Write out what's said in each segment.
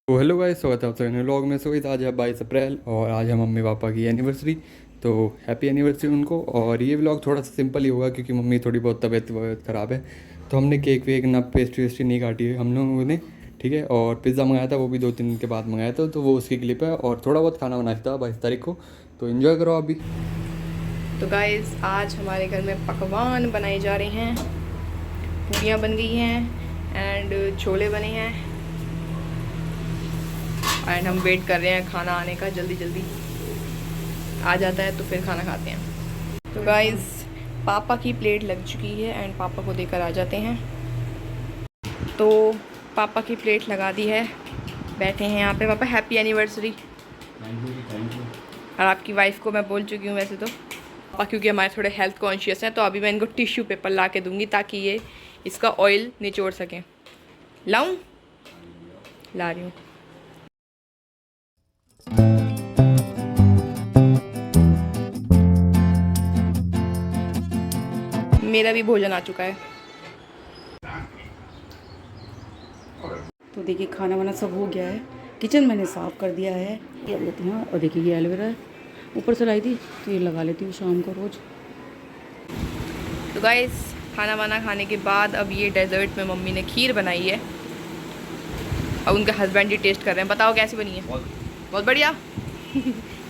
तो hello guys, स्वागत है आप सभी व्लॉग में। सो आज है 22 अप्रैल और आज है मम्मी पापा की एनिवर्सरी। तो हैप्पी एनिवर्सरी उनको। और ये व्लॉग थोड़ा सा सिंपल ही होगा क्योंकि मम्मी थोड़ी बहुत तबीयत ख़राब है। तो हमने केक वेक ना पेस्ट्री वेस्ट्री नहीं काटी है हम लोगों ने, ठीक है। और पिज़्ज़ा मंगाया था, वो भी 2-3 दिन के बाद मंगाया था, तो वो उसकी क्लिप है। और थोड़ा बहुत खाना बनाया था 22 तारीख को, तो इन्जॉय करो अभी। तो गाइस आज हमारे घर में पकवान बनाए जा रहे हैं। पूरियाँ बन गई हैं एंड छोले बने हैं एंड हम वेट कर रहे हैं खाना आने का। जल्दी जल्दी आ जाता है तो फिर खाना खाते हैं। तो गाइस पापा की प्लेट लग चुकी है एंड पापा को देकर आ जाते हैं। तो पापा की प्लेट लगा दी है, बैठे हैं यहाँ पे। पापा हैप्पी एनिवर्सरी। Thank you. और आपकी वाइफ को मैं बोल चुकी हूँ वैसे तो पापा, क्योंकि हमारे थोड़े हेल्थ कॉन्शियस हैं, तो अभी मैं इनको टिश्यू पेपर ला के दूँगी ताकि ये इसका ऑयल निचोड़ सकें। लाऊं? ला रही हूँ। मेरा भी भोजन आ चुका है। तो देखिए खाना वाना सब हो गया है। किचन मैंने साफ़ कर दिया है। ये लेती हूँ और देखिए ये एलोवेरा है, ऊपर से लाई थी तो ये लगा लेती हूँ शाम को रोज़। तो गाइस खाना वाना खाने के बाद अब ये डेजर्ट में मम्मी ने खीर बनाई है। अब उनके हस्बैंड ही टेस्ट कर रहे हैं। बताओ कैसी बनी है? बहुत बढ़िया।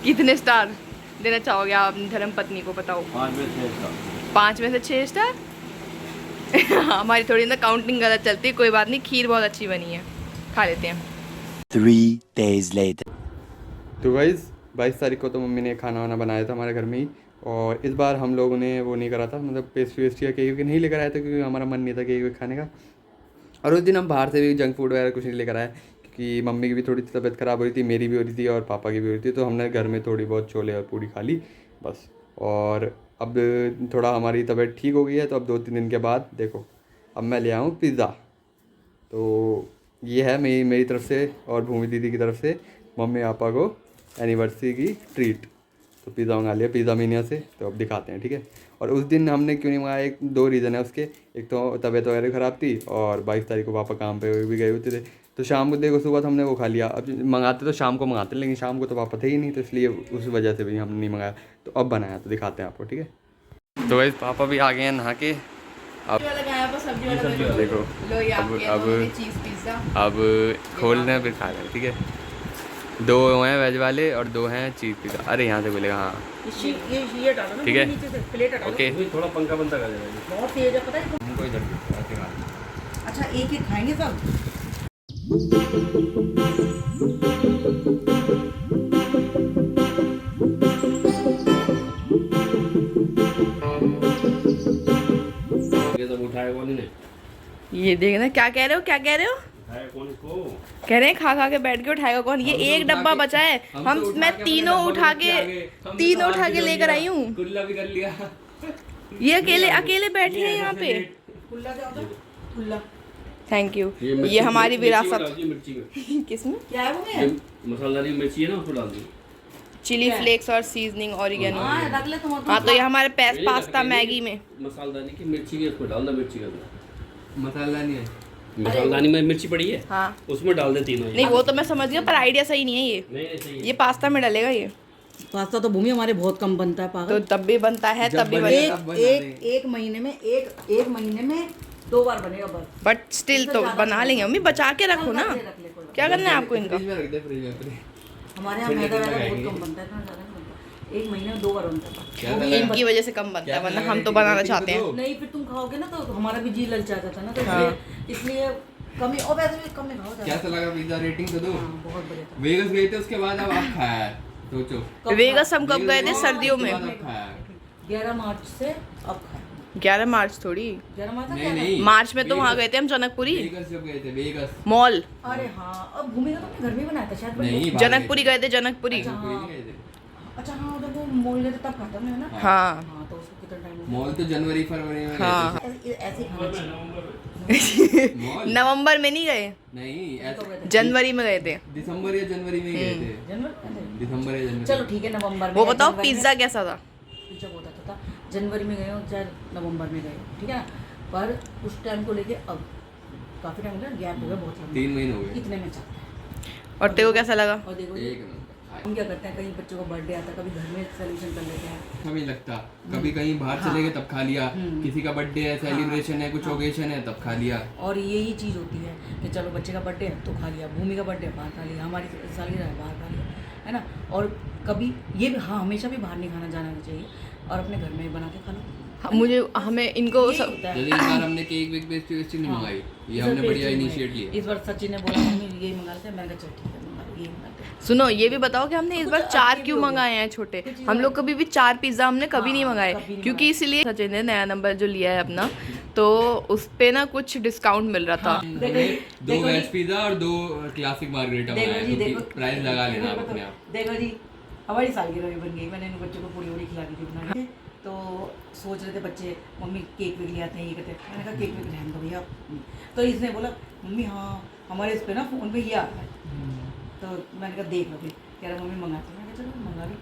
कितने स्टार देना चाहोगे आप अपनी धर्म पत्नी को? बताओ। 5 में से 6 स्टार। हमारी थोड़ी ना काउंटिंग गलत चलती है। कोई बात नहीं, खीर बहुत अच्छी बनी है, खा लेते हैं। 3 days later. तो गाइस 22 तारीख को तो मम्मी ने खाना वाना बनाया था हमारे घर में ही। और इस बार हम लोगों ने वो नहीं करा था, मतलब पेस्ट्री वेस्ट्री या केक नहीं लेकर आए थे क्योंकि हमारा मन नहीं था केक वेक खाने का। और उस दिन हम बाहर से भी जंक फूड वगैरह कुछ नहीं लेकर आए क्योंकि मम्मी की भी थोड़ी तबीयत ख़राब हो रही थी, मेरी भी हो रही थी और पापा की भी हो रही थी। तो हमने घर में थोड़ी बहुत छोले और पूड़ी खा ली बस। और अब थोड़ा हमारी तबीयत ठीक हो गई है, तो अब 2-3 दिन के बाद देखो अब मैं ले आऊँ पिज़्ज़ा। तो ये है मेरी तरफ से और भूमि दीदी की तरफ से मम्मी पापा को एनिवर्सरी की ट्रीट। तो पिज़्ज़ा मंगा लिया पिज़्ज़ा मीनिया से, तो अब दिखाते हैं, ठीक है। और उस दिन हमने क्यों नहीं मंगाया, 2 रीज़न है उसके। एक तो तबीयत वगैरह ख़राब थी और 22 तारीख को पापा काम पे भी गए होते थे। तो शाम को देखो सुबह तो हमने वो खा लिया। अब मंगाते तो शाम को मंगाते, लेकिन शाम को तो पापा थे ही नहीं, तो इसलिए उस वजह से भी हमने नहीं मंगाया। तो अब बनाया, तो दिखाते हैं आपको, ठीक है। तो वही पापा भी आ गए हैं नहा के। अब देखो अब खोलने हैं फिर खा रहे हैं, ठीक है। 2 हैं वेज वाले और 2 हैं चीज़ पिज़्ज़ा। अरे यहाँ से बोलेगा हाँ, ये डालो ना ठीक है। नीचे से, प्लेट हटा दो। ओके। थोड़ा पंखा बनता कर देना। बहुत तेज है पता है। हमको इधर ऐसे खा। अच्छा एक एक खाएंगे सब। ये सब उठाया कौन ने? ये देखना, क्या कह रहे हो? क्या कह रहे हो? उठाया कौन इसको? कह रहे हैं खा खा के बैठ के उठाएगा कौन? ये एक डब्बा बचा है। मैं तीनों उठा के लेकर आई हूँ। कुल्ला भी कर लिया। ये अकेले अकेले बैठे हैं यहाँ पे। खुला क्या होता है? खुला थैंक यू। ये हमारी विरासत। मिर्ची में किसमें? क्या है वो में? ये मसालेदार मिर्ची है ना, उसको डाल दी। चिली फ्लेक्स और सीजनिंग ऑरिगेनो। हाँ रख ले तुम। हाँ तो ये हमारे पास्ता मैगी में मसालेदानी की मिर्ची के उसको डालना, मिर्ची के अंदर मसाला नहीं है। मसालेदानी में मिर्ची पड़ी है, हाँ। उसमें डाल दे तीनों। नहीं वो तो मैं समझ गया, पर आइडिया सही नहीं है ये। नहीं सही है। ये पास्ता में डलेगा ये, पास्ता तो भूमि हमारे बहुत कम बनता है तो पागल। तब भी बनता है, तब भी बनेगा। एक महीने में एक महीने में 2 बार बनेगा बस। बट स्टिल तो बना लेंगे मम्मी, बचा के रखो ना। रख ले कोई बात क्या करना है आपको इनका? फ्रिज में रख दे, फ्रिज में। नहीं। हमारे यहाँ मैदा वैदा बहुत कम बनता है, इतना ज़्यादा नहीं बनता। एक महीने में 2 बार बनता है। वो भी इनकी वजह से कम बनता है, वरना हम तो बनाना चाहते हैं। नहीं फिर तुम खाओगे ना तो हमारा भी जी ललचा जाता है ना, तो इसलिए कमी। और वैसे भी कम में खाओ ज़्यादा। कैसा लगा पिज़्ज़ा, रेटिंग तो दो। हाँ, बहुत बढ़िया था। वेगस गए थे उसके बाद, अब आप खाया है, सोचो। वेगस हम कब गए थे? सर्दियों में। 11 मार्च से अब खाए। 11 मार्च थोड़ी, 11 मार्च नहीं नहीं, मार्च में तो वहाँ गए थे हम, जनकपुरी वेगस जब गए थे, वेगस। मॉल। अरे हाँ, अब भूमि का तो अपने घर में ही बनाया था शायद। नहीं, जनकपुरी गए थे, जनकपुरी। अच्छा हाँ, उधर वो मॉल गए थे तब खाता है ना। हाँ हाँ तो उसको कितना टाइम हो गया? मॉल तो जनवरी फरवरी में हाँ। ऐसे ही खाना चाहिए। मॉल नवंबर में नहीं गए, नहीं, ऐसे जनवरी में गए थे। दिसंबर या जनवरी में ही गए थे। जनवरी में? दिसंबर या जनवरी। चलो ठीक है, नवंबर में। वो बताओ जनवरी में- पिज्जा कैसा था? पिज्जा बहुत अच्छा था। जनवरी में गए हो चाहे नवंबर में गए हो, ठीक है ना। पर उस टाइम को लेके अब काफ़ी टाइम हो गया, गैप हो गया बहुत लंबा। 3 महीने हो गए। कितने में चाहते हैं? और तेरे को कैसा लगा? और देखो एक नंबर। हम क्या करते हैं, कहीं बच्चों का बर्थडे आता है, कभी घर में सेलिब्रेशन कर लेते हैं। कभी लगता कभी कहीं बाहर चले गए तब खा लिया, किसी का बर्थडे है, सेलिब्रेशन है, कुछ ओकेशन है तब खा लिया। और यही चीज़ होती है कि चलो बच्चे का बर्थडे है तो खा लिया, भूमि का बर्थडे बाहर खा लिया, हमारी सालगिरह है बाहर खा लिया, है ना। और कभी ये भी, हाँ, हमेशा भी बाहर नहीं खाना जाना चाहिए और अपने घर में ही बना के खा लो। मुझे हमें इनको यही सब होता है। जैसे इस बार हमने केक वेक पेस्ट्री नहीं मंगाई, ये इस हमने बार बढ़िया पेस्ट्री इनिशिएट मंगाई। लिया। इस बार सचिन ने बोला मम्मी यही मंगा लेते हैं, मैंने कहा चल ठीक है मंगा लो, यही मंगा लेते हैं। सुनो, ये भी बताओ कि हमने इस कुछ बार 4 अच्छे भी क्यों हो गए। मंगाए हैं छोटे? कुछ हम लोग कभी भी 4 पिज्ज़ा हमने कभी नहीं हाँ, मंगाए, कभी नहीं क्योंकि मंगाए। इसलिए सचिन ने नया नंबर जो लिया है अपना, तो उस पे ना कुछ डिस्काउंट मिल रहा था। देखो हमने जी, 2 देखो वेज जी। पिज्जा और 2 क्लासिक मार्गरेटा देखो मंगाए, जी, तो देखो प्राइस लगा लेना आप अपने आप। देखो जी, हमारी सालगिरह भी बन गई, मैंने इन बच्चों को पूरी पूरी खिला दी थी बना के। तो सोच रहे थे बच्चे मम्मी केक वेक ले आते हैं, ये करते हैं। मैंने कहा केक वेक रहने दो भैया। तो इसने बोला मम्मी हाँ हमारे इस पे ना फ़ोन पे ये आ रहा है। तो मैंने कहा देख लो फिर, कह रहा मम्मी मंगाती हूँ। मैंने कहा चलो मंगा ली।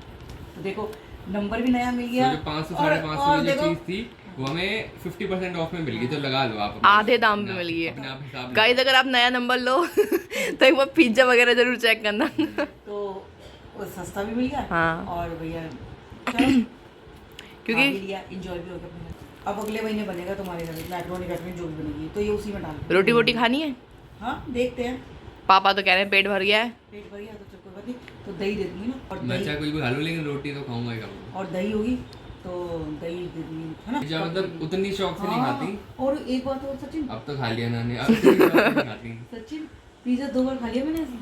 तो देखो नंबर भी नया मिल गया, तो जो 500 और 550 में जो देखो चीज थी वो हमें 50% ऑफ में मिल गई, तो लगा लो आप अपने आधे दाम पे अपने मिल आप- गई अपने आप हिसाब है। गाइस अगर आप नया नंबर लो तो एक बार पिज्ज़ा वगैरह जरूर चेक करना। तो वो सस्ता भी मिल गया। हाँ। और भैया चलो क्योंकि लिया, इंजॉय भी हो गया अपने घर। अब अगले महीने बनेगा तुम्हारे घर में मैक्रोनी वैक्रोनी जो भी बनेगी, तो ये उसी में डाल दो। रोटी वोटी खानी है? हाँ देखते हैं, पापा तो कह रहे हैं पेट भर गया है। पेट भर गया तो चल कोई बात नहीं, तो दही दे दूंगी ना। और मैं दही चाहे कोई भी खा लूं, लेकिन रोटी तो खाऊंगा ही खाऊंगा। और दही होगी तो दही दे दूंगी, है ना। पिज्जा मतलब उतनी शौक से नहीं हाँ, खाती, और एक बात और सचिन, अब तो खा लिया मैंने, अब इतनी शौक से नहीं खाती। सचिन पिज्जा 2 बार खा लिया मैंने ऐसे,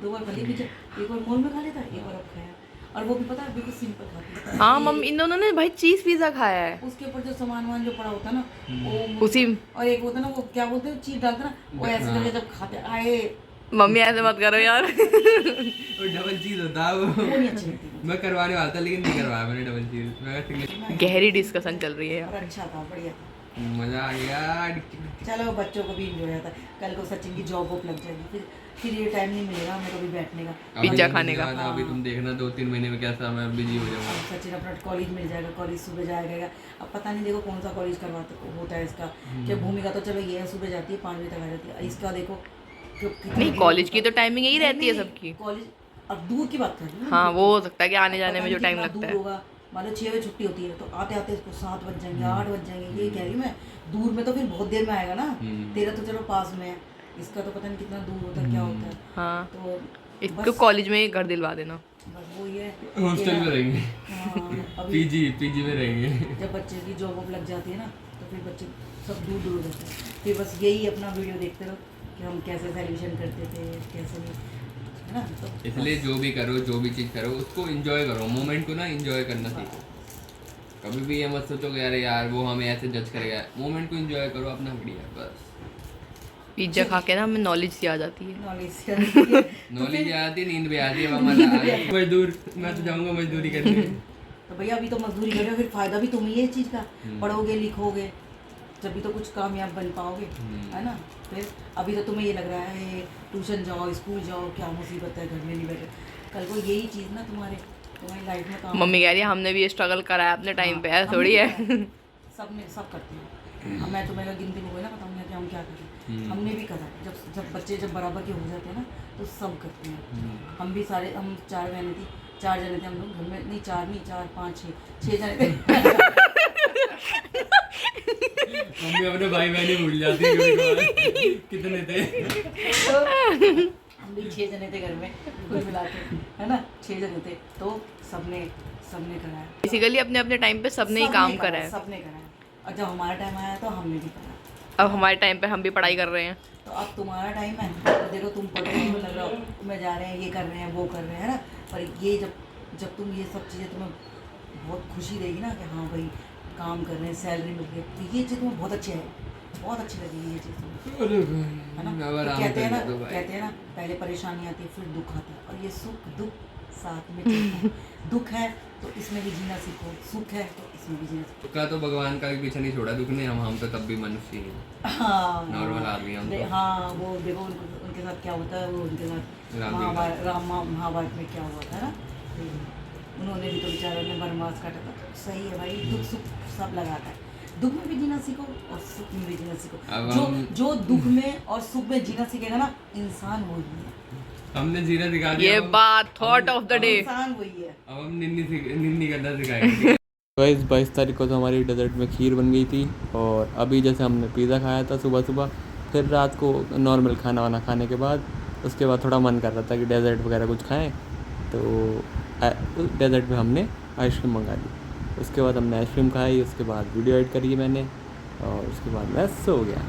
2 बार खा लिया पिज्जा। एक बार मॉल में खा लिया था, एक बार अब खाया, और वो भी पता है बिल्कुल सिंपल खाती है। हाँ मम्मी, इन दोनों ने भाई चीज़ पिज़्ज़ा खाया है उसके ऊपर जो सामान वामान जो पड़ा होता है ना वो उसी। और एक होता है ना वो क्या बोलते हैं चीज डालते हैं ना, वो ऐसे करके जब खाते आए मम्मी ऐसे मत करो यार। और डबल चीज होता है वो वो, नहीं अच्छी लगती मैं करवाने वाला था लेकिन नहीं करवाया मैंने डबल चीज। मैं कहा सिंगल, गहरी डिस्कशन चल रही है यहाँ और पे। अच्छा था, बढ़िया था। मजा आ गया। चलो बच्चों को भी इंजॉय आता है। कल को सचिन की जॉब वॉब लग जाएगी, फिर ये टाइम नहीं मिलेगा हमें कभी बैठने का। पिज्जा खाने का। अभी तुम देखना 2-3 महीने में कैसा मैं बिजी हो जाऊंगा। अब सचिन अपना कॉलेज मिल जाएगा, कॉलेज सुबह जाएगा। अब पता नहीं देखो कौन सा कॉलेज करवाता होता है इसका। क्या भूमिका तो चलो ये है सुबह जाती है 5 बजे तक आ जाती है, इसका देखो नहीं, कॉलेज की तो टाइमिंग यही रहती है सबकी। कॉलेज अब दूर की बात कर रही हूँ। हाँ वो हो सकता है कि आने जाने में जो टाइम लगता है। होगा मान लो 6 बजे छुट्टी होती है तो आते आते इसको 7 बज जाएंगे, 8 बज जाएंगे। ये कह रही हूँ मैं, दूर में तो फिर बहुत देर में आएगा ना। तेरा तो चलो पास में है, इसका तो पता नहीं कितना दूर होता है, क्या होता है। हाँ, तो इसको कॉलेज में ही घर दिलवा देना। बस वो ये हॉस्टल में रहेंगे, हाँ, अभी पीजी में रहेंगे। जब बच्चे की जॉब वॉब लग जाती है ना तो फिर बच्चे सब दूर दूर हो जाते हैं। फिर बस यही अपना वीडियो देखते रहो कि हम कैसे सेलिब्रेशन करते थे, कैसे नहीं, है ना। तो इसलिए जो भी करो, जो भी चीज़ करो, उसको एंजॉय करो, मोमेंट को ना एंजॉय करना सीखो। कभी भी ये मत सोचो कि अरे यार वो हमें ऐसे जज करेगा, मोमेंट को एंजॉय करो अपना, बढ़िया बस। पिज्जा खा के ना हमें नॉलेज सी आ जाती है। नॉलेज नॉलेज आती है, नींद भी आती है, मजा मजदूर, मैं तो जाऊँगा मजदूरी करने। तो भैया अभी तो मजदूरी कर रहे हो, फिर फायदा भी तुम्हें ये चीज़ का, पढ़ोगे लिखोगे जब भी तो कुछ कामयाब बन पाओगे, है ना। फिर अभी तो तुम्हें ये लग रहा है ट्यूशन जाओ, स्कूल जाओ, क्या मुसीबत है, घर में नहीं बैठे। कल को यही चीज़ ना तुम्हारी लाइफ में काम। मम्मी कह रही है हमने भी ये स्ट्रगल करा है अपने टाइम पे, ऐसा थोड़ी है। सब करते हैं। अब मैं तुम्हें गिनती में ना बताऊँगा कि हम क्या करें, हमने भी करा। जब बच्चे जब बराबर के हो जाते हैं ना तो सब करते हैं। हम भी सारे, हम 4 बहनें थी, 4 जने थे हम लोग घर में, नहीं 4 नहीं 4 5 6 जने थे। मम्मी अपने भाई बहन भूल जाती है कभी-कभार, कितने थे। तो हम भी 6 जने थे घर में कुल मिला के, है ना। 6 जने थे तो सबने कराया। बेसिकली अपने अपने टाइम पे सबने ही काम करा है। सबने कराया। और जब हमारा टाइम आया तो हमने भी करा। अब हमारे टाइम पे हम भी पढ़ाई कर रहे हैं। तो अब तुम्हारा टाइम है तो देखो तुम पढ़ रहे हो, लग रहा हो तुम्हें जा रहे हैं, ये कर रहे हैं, वो कर रहे हैं, है ना। पर ये जब तुम ये सब चीज़ें तुम्हें बहुत खुशी देगी ना कि हाँ भाई काम कर रहे हैं, सैलरी मिल रही है, तो ये चीज़ तुम्हें बहुत अच्छी है, बहुत अच्छी लगेगी ये चीज़ तुम्हें, है ना। तो कहते हैं ना पहले परेशानी आती है फिर दुख आता है, और ये सुख दुख साथ में चलता है। दुख है तो इसमें भी जीना सीखो, सुख है तो इसमें भी जीना सीखो। का तो भगवान का भी पीछे नहीं छोड़ा दुख ने, हम तो तब भी मनुष्य ही हैं। हाँ नॉर्मल आदमी हम तो। हाँ वो देखो उनके साथ क्या होता है, वो उनके साथ महाभारत में क्या हुआ था ना, उन्होंने भी तो बेचारों ने वनवास काटा था। तो सही है भाई, दुख सुख सब लगाता है। दुख में भी जीना सीखो और सुख में भी जीना सीखो। जो दुख में और सुख में जीना सीखेगा ना इंसान वो ही है। हमने जीरा दिखा दिया। ये बात थॉट ऑफ द डे। इंसान वही है। अब हम निन्नी करना सिखाएंगे। 22 तारीख को तो हमारी डेजर्ट में खीर बन गई थी। और अभी जैसे हमने पिज़्ज़ा खाया था सुबह सुबह, फिर रात को नॉर्मल खाना वाना खाने के बाद उसके बाद थोड़ा मन कर रहा था कि डेजर्ट वगैरह कुछ खाएं, तो डेजर्ट में हमने आइसक्रीम मंगा ली। उसके बाद हमने आइसक्रीम खाई, उसके बाद वीडियो एडिट करी मैंने, और उसके बाद मैं सो गया।